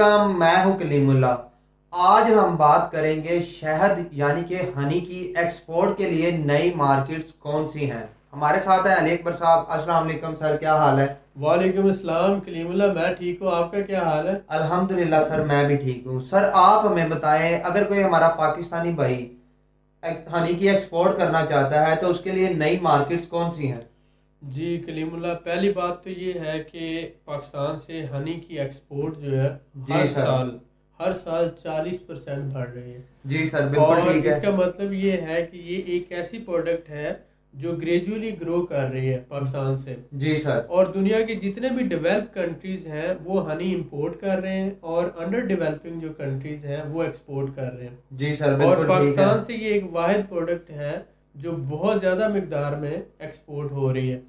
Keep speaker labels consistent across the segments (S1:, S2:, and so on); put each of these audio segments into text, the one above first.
S1: वालेकुम, मैं हूं कलीमुल्ला। आज हम बात करेंगे शहद यानी कि हनी की एक्सपोर्ट के लिए नई मार्केट्स कौन सी हैं। हमारे साथ है अली अकबर साहब। अस्सलाम वालेकुम सर, क्या हाल है?
S2: वालेकुम अस्सलाम कलीमुल्ला। मैं ठीक हूँ, आपका क्या हाल है?
S1: अल्हम्दुलिल्लाह सर, मैं भी ठीक हूँ। सर आप हमें बताएं, अगर कोई हमारा पाकिस्तानी भाई हनी की एक्सपोर्ट करना चाहता है तो उसके लिए नई मार्केट्स कौन सी हैं?
S2: जी कलीमुल्ला, पहली बात तो ये है कि पाकिस्तान से हनी की एक्सपोर्ट जो है
S1: जी
S2: हर
S1: सर।
S2: साल हर साल 40% बढ़ रही है।
S1: जी सर, बिल्कुल
S2: और
S1: ठीक है।
S2: इसका मतलब ये है कि ये एक ऐसी प्रोडक्ट है जो ग्रेजुअली ग्रो कर रही है पाकिस्तान से।
S1: जी सर।
S2: और दुनिया के जितने भी डेवलप कंट्रीज़ हैं वो हनी इंपोर्ट कर रहे हैं, और अंडर डेवलपिंग जो कंट्रीज़ हैं वो एक्सपोर्ट कर रहे हैं।
S1: जी सर,
S2: और
S1: बिल्कुल ठीक है।
S2: पाकिस्तान से ये एक वाहिद प्रोडक्ट है जो बहुत ज़्यादा मकदार में एक्सपोर्ट हो रही है।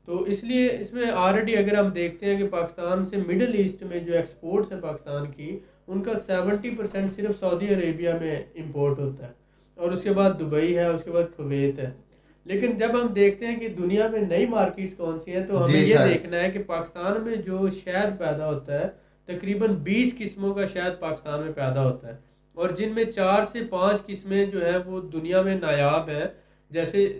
S2: तो इसलिए इसमें ऑलरेडी अगर हम देखते हैं कि पाकिस्तान से मिडल ईस्ट में जो एक्सपोर्ट्स है पाकिस्तान की, उनका 70% सिर्फ सऊदी अरेबिया में इंपोर्ट होता है, और उसके बाद दुबई है, उसके बाद कुवैत है। लेकिन जब हम देखते हैं कि दुनिया में नई मार्केट्स कौन सी हैं, तो हमें
S1: जी
S2: ये
S1: सर।
S2: देखना है कि पाकिस्तान में जो शहद पैदा होता है, तकरीबन 20 किस्मों का शहद पाकिस्तान में पैदा होता है, और जिनमें 4 से 5 किस्में जो है वो दुनिया में नायाब हैं। जैसे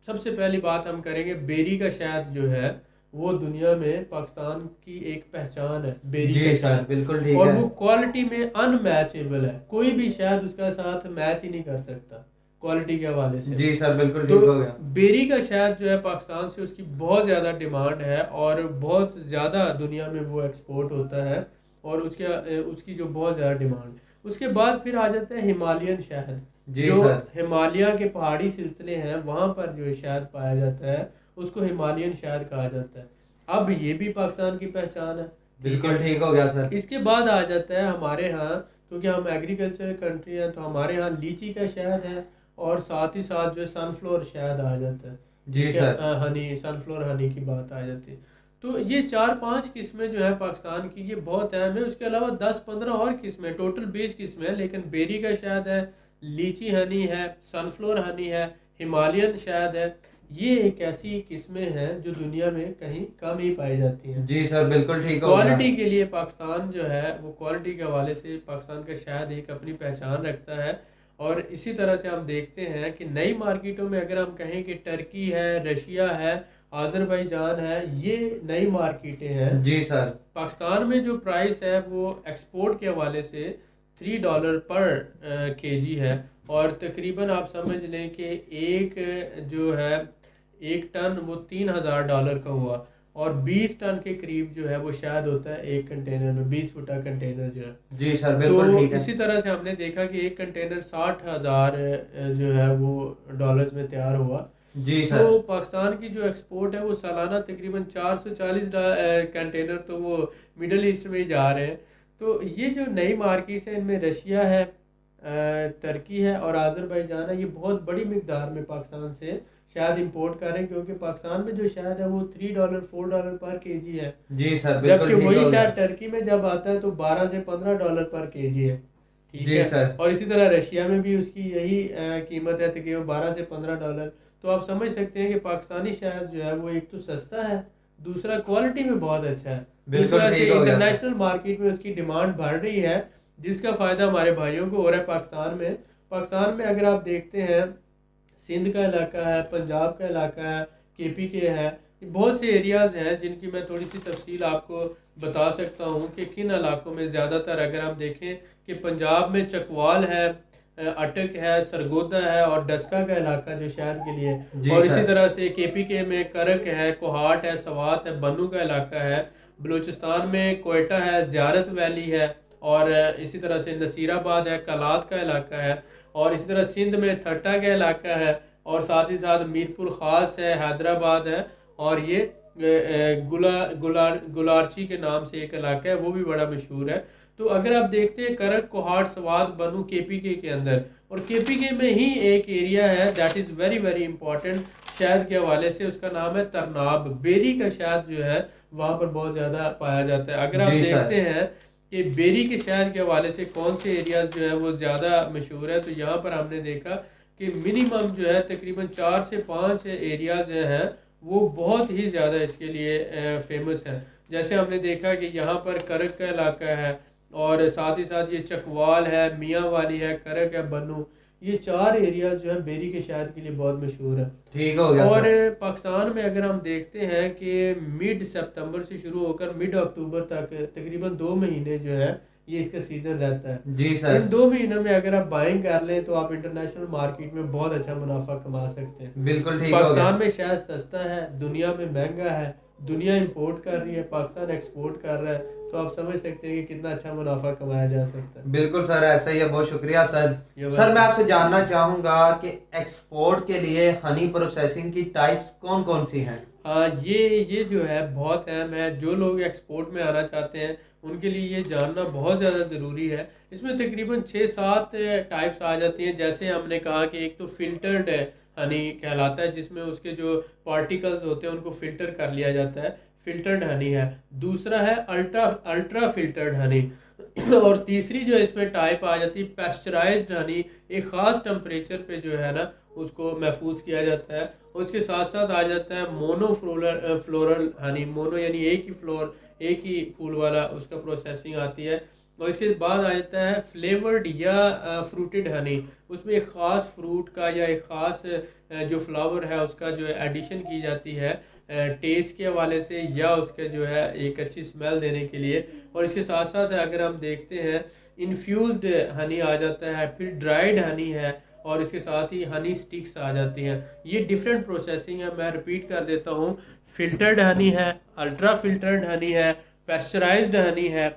S2: सबसे पहली बात हम करेंगे, बेरी का शहद जो है वो दुनिया में पाकिस्तान की एक पहचान है, बेरी का
S1: जी सर,
S2: शहद।
S1: बिल्कुल ठीक
S2: और
S1: है।
S2: वो क्वालिटी में अनमैचेबल है, कोई भी शहद उसका साथ मैच ही नहीं कर सकता क्वालिटी के हवाले से।
S1: जी सर, बिल्कुल
S2: तो
S1: ठीक हो गया।
S2: बेरी का शहद जो है पाकिस्तान से उसकी बहुत ज़्यादा डिमांड है, और बहुत ज़्यादा दुनिया में वो एक्सपोर्ट होता है, और उसकी जो बहुत ज़्यादा डिमांड। उसके बाद फिर आ जाता है हिमालयन शहद।
S1: जी
S2: जो
S1: सर।
S2: हिमालय के पहाड़ी सिलसिले हैं वहाँ पर जो शहद पाया जाता है, उसको हिमालयन शहद कहा जाता है। अब ये भी पाकिस्तान की पहचान है। ठीक है।
S1: बिल्कुल ठीक हो गया सर।
S2: इसके बाद आ जाता है हमारे यहाँ, क्योंकि हम एग्रीकल्चर कंट्री हैं, तो हमारे यहाँ लीची का शहद है, और साथ ही साथ जो सनफ्लोवर शहद आ जाता है।
S1: जी
S2: ठीक है,
S1: सर।
S2: हनी, सनफ्लोवर हनी की बात आ जाती है। तो ये 4-5 किस्में जो है पाकिस्तान की, ये बहुत अहम है। उसके अलावा 10-15 और किस्में, टोटल 20 किस्में हैं, लेकिन बेरी का शहद है, लीची हनी है, सनफ्लोवर हनी है, हिमालयन शहद है। ये एक ऐसी किस्में हैं जो दुनिया में कहीं कम ही पाई जाती हैं।
S1: जी सर, बिल्कुल ठीक हो गया।
S2: क्वालिटी के लिए पाकिस्तान जो है वो क्वालिटी के हवाले से पाकिस्तान का शायद एक अपनी पहचान रखता है। और इसी तरह से हम देखते हैं कि नई मार्केटों में अगर हम कहें कि टर्की है, रशिया है, आज़रबाईजान है, ये नई मार्केटें हैं।
S1: जी सर।
S2: पाकिस्तान में जो प्राइस है वो एक्सपोर्ट के हवाले से $3 पर केजी है। और तकरीबन आप समझ लें कि एक जो है, 1 टन वो $3,000 का हुआ। और 20 टन के करीब जो है वो शायद होता है एक कंटेनर में, 20 फुटा कंटेनर जो है।
S1: जी सर,
S2: तो
S1: बिल्कुल ठीक है।
S2: इसी तरह से हमने देखा कि एक कंटेनर 60,000 जो है वो डॉलर्स में तैयार हुआ।
S1: जी
S2: तो
S1: सर।
S2: पाकिस्तान की जो एक्सपोर्ट है वो सालाना तकरीबन 440 कंटेनर तो वो मिडल ईस्ट में ही जा रहे हैं। तो ये जो नई मार्केट्स हैं, इनमें रशिया है, टर्की है, और आज़रबाईजान है। ये बहुत बड़ी मकदार में पाकिस्तान से शहद इंपोर्ट कर रहे हैं, क्योंकि पाकिस्तान में जो शहद है वो $3-4 पर केजी है।
S1: जी सर,
S2: जबकि
S1: बिल्कुल ठीक
S2: वही
S1: हो गया।
S2: शहद टर्की में जब आता है तो $12 से $15 पर केजी है। ठीक
S1: जी
S2: है।
S1: सर।
S2: और इसी तरह रशिया में भी उसकी यही कीमत है, तकरीबन $12 से $15। तो आप समझ सकते हैं कि पाकिस्तानी शहद जो है वो एक तो सस्ता है, दूसरा क्वालिटी में बहुत अच्छा है। तो इस
S1: बिल्कुल
S2: वजह से
S1: ठीक हो गया सर।
S2: इंटरनेशनल मार्केट में उसकी डिमांड बढ़ रही है, जिसका फ़ायदा हमारे भाइयों को हो रहा है पाकिस्तान में। पाकिस्तान में अगर आप देखते हैं, सिंध का इलाका है, पंजाब का इलाका है, केपी के है, बहुत से एरियाज़ हैं जिनकी मैं थोड़ी सी तफसील आपको बता सकता हूँ कि किन इलाकों में ज़्यादातर अगर हम देखें कि पंजाब में चकवाल है, अटक है, सरगोदा है, और डस्का का इलाका जो शहर के लिए।
S1: जी
S2: और इसी
S1: सर।
S2: तरह से केपी के में करक है, कोहाट है, सवात है, बनू का इलाका है। बलूचिस्तान में कोयटा है, ज़ियारत वैली है, और इसी तरह से नसीराबाद है, कलात का इलाका है। और इसी तरह सिंध में ठट्टा का इलाका है, और साथ ही साथ मीरपुर ख़ास है, हैदराबाद है, और ये गुलारची के नाम से एक इलाका है, वो भी बड़ा मशहूर है। तो अगर आप देखते हैं करक, कोहाट, सवात, बनू केपीके के अंदर, और केपीके में ही एक एरिया है that is very very important शहद के हवाले से, उसका नाम है तरनाब। बेरी का शहद जो है वहाँ पर बहुत ज़्यादा पाया जाता है। अगर आप
S1: जी सर।
S2: देखते हैं कि बेरी के शहद के हवाले से कौन से एरियाज जो है वो ज़्यादा मशहूर है, तो यहाँ पर हमने देखा कि मिनिमम जो है तकरीबन 4 से 5 एरियाज हैं वो बहुत ही ज़्यादा इसके लिए फेमस हैं। जैसे हमने देखा कि यहाँ पर करक का इलाका है, और साथ ही साथ ये चकवाल है, मियाँ वाली है, करक है, बन्नू, ये 4 एरियाज जो है बेरी के शहद के लिए बहुत मशहूर है।
S1: ठीक हो गया
S2: और
S1: सर।
S2: पाकिस्तान में अगर हम देखते हैं कि मिड सितंबर से शुरू होकर मिड अक्टूबर तक तकरीबन 2 महीने जो है ये इसका सीज़न रहता है।
S1: जी सर।
S2: इन 2 महीनों में अगर आप बाइंग कर लें तो आप इंटरनेशनल मार्केट में बहुत अच्छा मुनाफा कमा सकते हैं।
S1: बिल्कुल ठीक हो गया।
S2: पाकिस्तान में शहद सस्ता है, दुनिया में महंगा है, दुनिया इंपोर्ट कर रही है, पाकिस्तान एक्सपोर्ट कर रहा है, तो आप समझ सकते हैं कि कितना अच्छा मुनाफा कमाया जा सकता है।
S1: बिल्कुल सर, ऐसा ही है। बहुत शुक्रिया सर।
S2: ये
S1: सर मैं
S2: बात
S1: आपसे जानना चाहूंगा कि एक्सपोर्ट के लिए हनी प्रोसेसिंग की टाइप्स कौन कौन सी हैं?
S2: हाँ, ये जो है बहुत अहम है। जो लोग एक्सपोर्ट में आना चाहते हैं उनके लिए ये जानना बहुत ज़्यादा ज़रूरी है। इसमें तकरीबन 6-7 टाइप्स आ जाती हैं। जैसे हमने कहा कि एक तो फिल्टर्ड हनी कहलाता है, जिसमें उसके जो पार्टिकल्स होते हैं उनको फ़िल्टर कर लिया जाता है, फिल्टर्ड हनी है। दूसरा है अल्ट्रा अल्ट्रा फिल्टर्ड हनी और तीसरी जो इसमें टाइप आ जाती है पैस्चराइज्ड हनी। एक ख़ास टेम्परेचर पे जो है ना उसको महफूज किया जाता है। उसके साथ साथ आ जाता है मोनो फ्लोरल हनी। मोनो यानी एक ही फ्लोर, एक ही फूल वाला उसका प्रोसेसिंग आती है। और इसके बाद आ जाता है फ्लेवर्ड या फ्रूटेड हनी। उसमें एक ख़ास फ्रूट का या एक ख़ास जो फ्लावर है उसका जो है एडिशन की जाती है टेस्ट के हवाले से या उसके जो है एक अच्छी स्मेल देने के लिए। और इसके साथ साथ अगर हम देखते हैं इन्फ्यूज्ड हनी आ जाता है, फिर ड्राइड हनी है, और इसके साथ ही हनी स्टिक्स आ जाती हैं। ये डिफरेंट प्रोसेसिंग है, मैं रिपीट कर देता हूँ। फिल्टर्ड हनी है, अल्ट्रा फिल्टर्ड हनी है, पेस्चराइज्ड हनी है,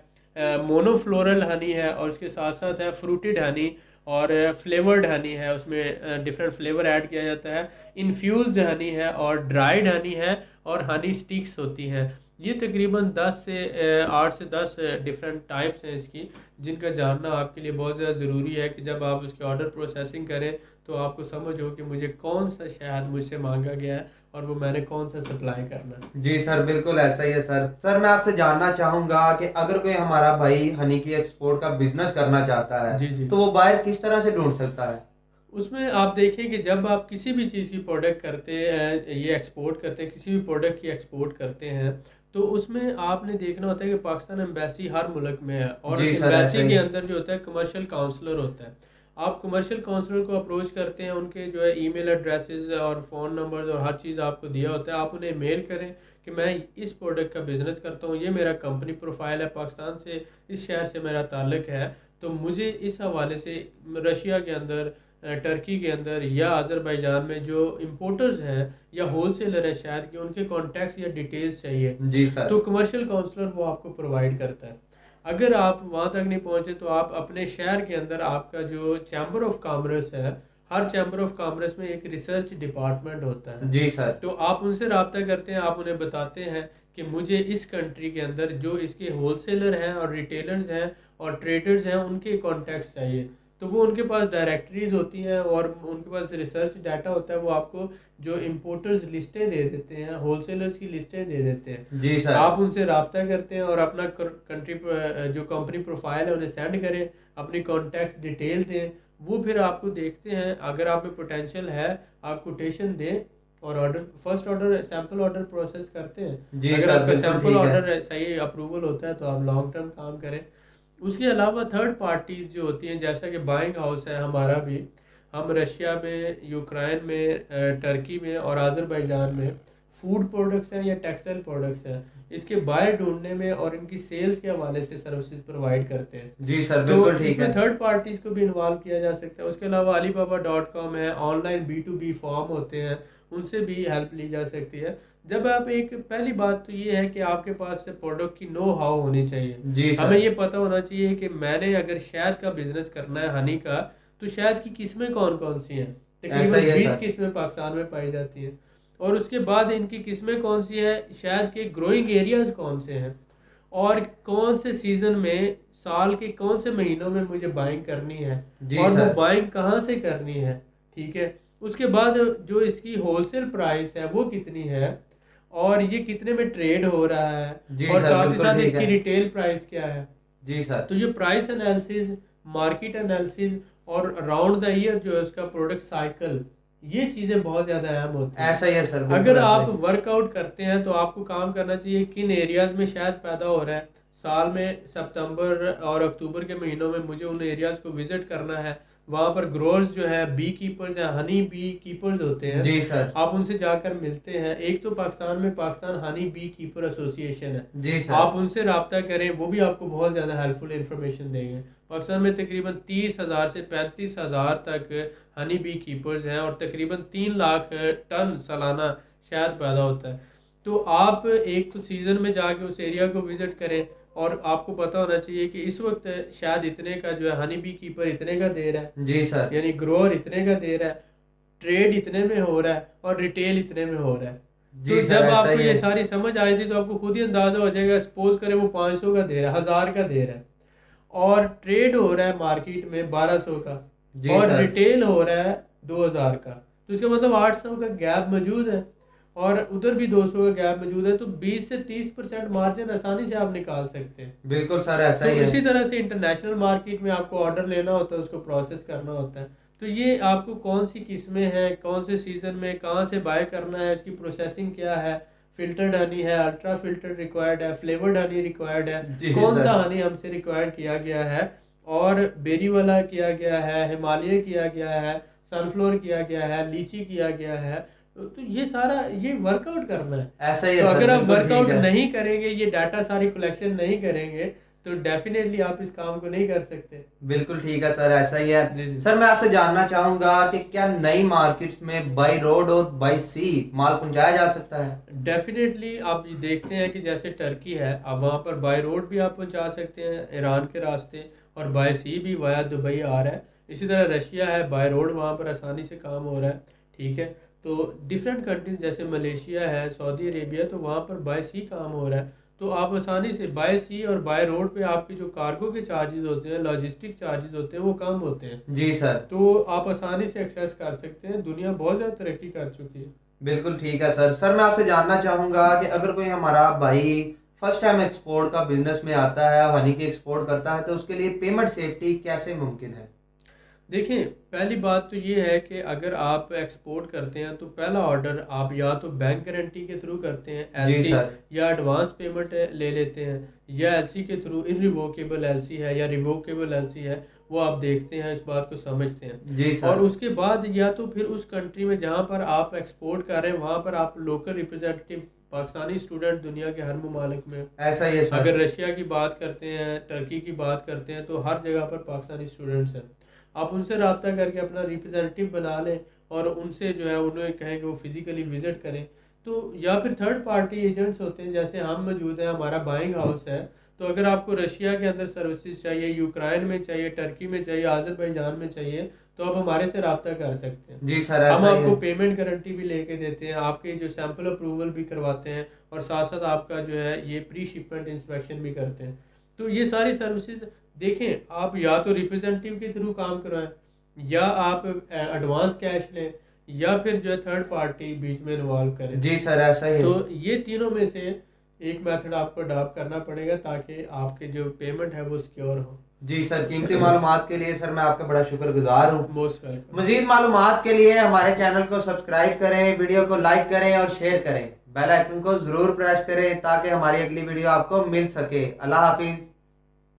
S2: मोनोफ्लोरल हनी है, और इसके साथ साथ है फ्रूटेड हनी और फ्लेवर्ड हनी है। उसमें डिफरेंट फ्लेवर ऐड किया जाता है। इन्फ्यूज्ड हनी है और ड्राइड हनी है और हनी स्टिक्स होती हैं। ये तकरीबन 8 से 10 डिफरेंट टाइप्स हैं इसकी, जिनका जानना आपके लिए बहुत ज़्यादा ज़रूरी है कि जब आप उसकी ऑर्डर प्रोसेसिंग करें तो आपको समझ हो कि मुझे कौन सा शहद मुझसे मांगा गया है और वो मैंने कौन सा सप्लाई करना है।
S1: जी सर, बिल्कुल ऐसा ही है सर। सर मैं आपसे जानना चाहूंगा कि अगर कोई हमारा भाई हनी की एक्सपोर्ट का बिजनेस करना चाहता है
S2: जी जी।
S1: तो वो बायर किस तरह से ढूंढ सकता है?
S2: उसमें आप देखें कि जब आप किसी भी चीज़ की प्रोडक्ट करते हैं, ये एक्सपोर्ट करते हैं, किसी भी प्रोडक्ट की एक्सपोर्ट करते हैं, तो उसमें आपने देखना होता है कि पाकिस्तान एम्बेसी हर मुल्क में है, और
S1: जी सर, ऐसा
S2: एम्बेसी
S1: ही
S2: के
S1: है।
S2: अंदर जो होता है कमर्शियल काउंसलर होता है। आप कमर्शियल काउंसलर को अप्रोच करते हैं, उनके जो है ईमेल एड्रेसेस और फ़ोन नंबर्स और हर चीज़ आपको दिया होता है। आप उन्हें मेल करें कि मैं इस प्रोडक्ट का बिज़नेस करता हूँ, ये मेरा कंपनी प्रोफाइल है, पाकिस्तान से इस शहर से मेरा ताल्लुक़ है, तो मुझे इस हवाले से रशिया के अंदर, टर्की के अंदर या अज़रबैजान में जो इंपोर्टर्स हैं या होलसेलर हैं शायद कि उनके कॉन्टैक्ट्स या डिटेल्स चाहिए,
S1: जी सर।
S2: तो कमर्शियल काउंसलर वो आपको प्रोवाइड करता है। अगर आप वहाँ तक नहीं पहुँचे तो आप अपने शहर के अंदर आपका जो चैम्बर ऑफ कॉमर्स है, हर चैम्बर ऑफ कॉमर्स में एक रिसर्च डिपार्टमेंट होता है,
S1: जी सर।
S2: तो आप उनसे रब्ता करते हैं। आप उन्हें बताते हैं कि मुझे इस कंट्री के अंदर जो इसके होलसेलर हैं और रिटेलर्स हैं और ट्रेडर्स हैं उनके कॉन्टैक्ट्स चाहिए, तो वो उनके पास डायरेक्टरीज होती हैं और उनके पास रिसर्च डाटा होता है। वो आपको जो इंपोर्टर्स लिस्टें दे देते हैं, होलसेलर्स की लिस्टें दे देते हैं।
S1: जी सर।
S2: आप उनसे रब्ता करते हैं और अपना कंट्री जो कंपनी प्रोफाइल है उन्हें सेंड करें, अपनी कॉन्टैक्ट्स डिटेल दें। वो फिर आपको देखते हैं, अगर आप में पोटेंशियल है आप कोटेशन दें और order, first order sample order process करते हैं।
S1: जी
S2: अगर
S1: सर,
S2: आपका
S1: बिल्कुल
S2: सैंपल
S1: ठीक है।
S2: ऑर्डर सही अप्रूवल होता है तो आप लॉन्ग टर्म काम करें। उसके अलावा थर्ड पार्टीज जो होती हैं, जैसा कि बाइंग हाउस है हमारा भी, हम रशिया में, यूक्रेन में, टर्की में और आज़रबाईजान में फूड प्रोडक्ट्स हैं या टेक्सटाइल प्रोडक्ट्स हैं, इसके बायर ढूंढने में और इनकी सेल्स के हवाले से सर्विसेज प्रोवाइड करते हैं।
S1: जी सर,
S2: तो
S1: बिल्कुल ठीक
S2: इसमें
S1: है।
S2: थर्ड पार्टीज को भी इन्वॉल्व किया जा सकता है। उसके अलावा alibaba.com है, ऑनलाइन B2B फॉर्म होते हैं, उनसे भी हेल्प ली जा सकती है। जब आप एक, पहली बात तो ये है कि आपके पास प्रोडक्ट की नो हाउ होनी चाहिए।
S1: जी
S2: हमें
S1: सर।
S2: ये पता होना चाहिए कि मैंने अगर शहद का बिजनेस करना है हनी का, तो शहद की किस्में कौन कौन सी हैं।
S1: ऐसा ही
S2: तकरीबन
S1: है
S2: 20
S1: सर।
S2: किस्में पाकिस्तान में पाई जाती हैं। और उसके बाद इनकी किस्में कौन सी है, शहद के ग्रोइंग एरियाज कौन से हैं, और कौन से सीज़न में, साल के कौन से महीनों में मुझे बाइंग करनी है,
S1: जी
S2: और वो
S1: सर।
S2: बाइंग कहाँ से करनी है। ठीक है। उसके बाद जो इसकी होलसेल प्राइस है वो कितनी है, और ये कितने में ट्रेड हो रहा है,
S1: जी
S2: और
S1: सर,
S2: साथ ही
S1: बिल्कुल
S2: साथ
S1: ठीक
S2: इसकी
S1: है।
S2: रिटेल प्राइस क्या है।
S1: जी सर।
S2: तो ये प्राइस एनालिसिस, मार्केट एनालिसिस और राउंड द ईयर जो है उसका प्रोडक्ट साइकिल, ये चीज़ें बहुत ज़्यादा अहम होती हैं।
S1: ऐसा ही है सर, बिल्कुल
S2: अगर
S1: ऐसा
S2: आप
S1: ही।
S2: वर्कआउट करते हैं तो आपको काम करना चाहिए किन एरियाज में शायद पैदा हो रहा है, साल में सितंबर और अक्टूबर के महीनों में मुझे उन एरियाज़ को विज़िट करना है। वहाँ पर ग्रोअर्स जो है, बी कीपर्स हैं, हनी बी कीपर्स होते हैं,
S1: जी सर।
S2: आप उनसे जाकर मिलते हैं। एक तो पाकिस्तान में Pakistan honey bee keeper association है,
S1: जी सर।
S2: आप उनसे रब्ता करें, वो भी आपको बहुत ज़्यादा हेल्पफुल इंफॉर्मेशन देंगे। पाकिस्तान में तकरीबन 30,000 से 35,000 तक हनी बी कीपर्स हैं और तकरीबन 3 लाख टन सालाना शहद पैदा होता है। तो आप एक तो सीज़न में जाके उस एरिया को विज़िट करें, और आपको पता होना चाहिए कि इस वक्त शायद इतने का जो है हनी बी कीपर इतने का दे रहा है,
S1: जी सर।
S2: यानी ग्रोअर इतने का दे रहा है, ट्रेड इतने में हो रहा है और रिटेल इतने में हो रहा है। तो
S1: जी सर,
S2: जब
S1: ऐसा
S2: आपको
S1: ही
S2: ये
S1: है।
S2: सारी समझ आई थी तो आपको खुद ही अंदाजा हो जाएगा, सपोज करें वो 500 का दे रहा है, 1000 का दे रहा है, और ट्रेड हो रहा है मार्केट में 1200 का,
S1: जी
S2: और
S1: सर।
S2: रिटेल हो रहा है 2000 का, तो इसका मतलब 800 का गैप मौजूद है, और उधर भी 200 का गैप मौजूद है। तो 20 से 30% मार्जिन आसानी से आप निकाल सकते हैं।
S1: बिल्कुल सर, ऐसा
S2: तो
S1: ही है।
S2: इसी तरह से इंटरनेशनल मार्केट में आपको ऑर्डर लेना होता है, उसको प्रोसेस करना होता है। तो ये आपको कौन सी किस्में हैं, कौन से सीज़न में कहाँ से बाय करना है, उसकी प्रोसेसिंग क्या है, फिल्टर्ड हनी है, अल्ट्रा फिल्टर्ड रिक्वायर्ड है, फ्लेवर्ड हनी रिक्वायर्ड है,
S1: जी
S2: कौन
S1: सर।
S2: सा हनी हमसे रिक्वायर्ड किया गया है, और बेरी वाला किया गया है, हिमालय किया गया है, सनफ्लोर किया गया है, लीची किया गया है। तो ये सारा ये वर्कआउट करना है।
S1: ऐसा ही
S2: तो
S1: है सर,
S2: अगर आप
S1: बिल्कुल ठीक
S2: वर्कआउट
S1: है।
S2: नहीं करेंगे, ये डाटा सारी कलेक्शन नहीं करेंगे, तो डेफिनेटली आप इस काम को नहीं कर सकते।
S1: बिल्कुल ठीक है सर, ऐसा ही है।
S2: जी जी।
S1: सर मैं आपसे जानना चाहूंगा कि क्या नई मार्केट्स में बाई रोड और बाई सी माल पहुंचाया जा सकता है?
S2: डेफिनेटली आप ये देखते हैं कि जैसे टर्की है, आप वहाँ पर बाय रोड भी आप पहुँचा सकते हैं ईरान के रास्ते, और बाय सी भी वाया दुबई आ रहा है। इसी तरह रशिया है, बाय रोड वहाँ पर आसानी से काम हो रहा है। ठीक है, तो डिफरेंट कंट्रीज जैसे मलेशिया है, सऊदी अरेबिया, तो वहाँ पर बाय सी काम हो रहा है। तो आप आसानी से बाय सी और बाय रोड पे आपके जो कार्गो के चार्जेस होते हैं, लॉजिस्टिक चार्जेस होते हैं, वो कम होते हैं।
S1: जी सर।
S2: तो आप आसानी से एक्सेस कर सकते हैं। दुनिया बहुत ज़्यादा तरक्की कर चुकी है।
S1: बिल्कुल ठीक है सर। सर मैं आपसे जानना चाहूंगा कि अगर कोई हमारा भाई फर्स्ट टाइम एक्सपोर्ट का बिजनेस में आता है और हनी की एक्सपोर्ट करता है, तो उसके लिए पेमेंट सेफ्टी कैसे मुमकिन है?
S2: देखिए, पहली बात तो ये है कि अगर आप एक्सपोर्ट करते हैं तो पहला ऑर्डर आप या तो बैंक गारंटी के थ्रू करते हैं,
S1: जी
S2: एलसी,
S1: सर।
S2: या एडवांस पेमेंट ले लेते हैं, या एलसी के थ्रू इनरिवोकेबल एलसी है या रिवोकेबल एलसी है, वो आप देखते हैं, इस बात को समझते हैं।
S1: जी
S2: और
S1: सर।
S2: उसके बाद या तो फिर उस कंट्री में जहाँ पर आप एक्सपोर्ट कर रहे हैं वहाँ पर आप लोकल रिप्रेजेंटेटिव, पाकिस्तानी स्टूडेंट दुनिया के हर ममालिक में,
S1: ऐसा ही है सर।
S2: अगर रशिया की बात करते हैं, टर्की की बात करते हैं, तो हर जगह पर पाकिस्तानी स्टूडेंट्स हैं। आप उनसे रब्ता करके अपना रिप्रेजेंटेटिव बना लें, और उनसे जो है उन्हें कहें कि वो फिज़िकली विज़िट करें। तो या फिर थर्ड पार्टी एजेंट्स होते हैं, जैसे हम मौजूद हैं, हमारा बाइंग हाउस है। तो अगर आपको रशिया के अंदर सर्विसेज चाहिए, यूक्रेन में चाहिए, टर्की में चाहिए, आज़रबाईजान में चाहिए, तो आप हमारे से रब्ता कर सकते हैं।
S1: जी सर,
S2: हम
S1: ऐसा ही
S2: आपको
S1: है।
S2: पेमेंट गारंटी भी लेके देते हैं, आपके जो सैंपल अप्रूवल भी करवाते हैं, और साथ साथ आपका जो है ये प्री शिपमेंट इंस्पेक्शन भी करते हैं। तो ये सारी सर्विसेज देखें, आप या तो रिप्रेजेंटेटिव के थ्रू काम करवाएं, या आप एडवांस कैश लें, या फिर जो है थर्ड पार्टी बीच में इन्वॉल्व करें।
S1: जी सर, ऐसा ही है।
S2: तो ये तीनों में से एक मेथड आपको अडॉप्ट करना पड़ेगा, ताकि आपके जो पेमेंट है वो सिक्योर हो।
S1: जी सर, कीमती मालूमात के लिए सर मैं आपका बड़ा शुक्रगुजार हूँ।
S2: Most welcome.
S1: मजीद मालूमात के लिए हमारे चैनल को सब्सक्राइब करें, वीडियो को लाइक करें और शेयर करें। बेल आइकन को जरूर प्रेस करें ताकि हमारी अगली वीडियो आपको मिल सके। अल्लाह हाफिज।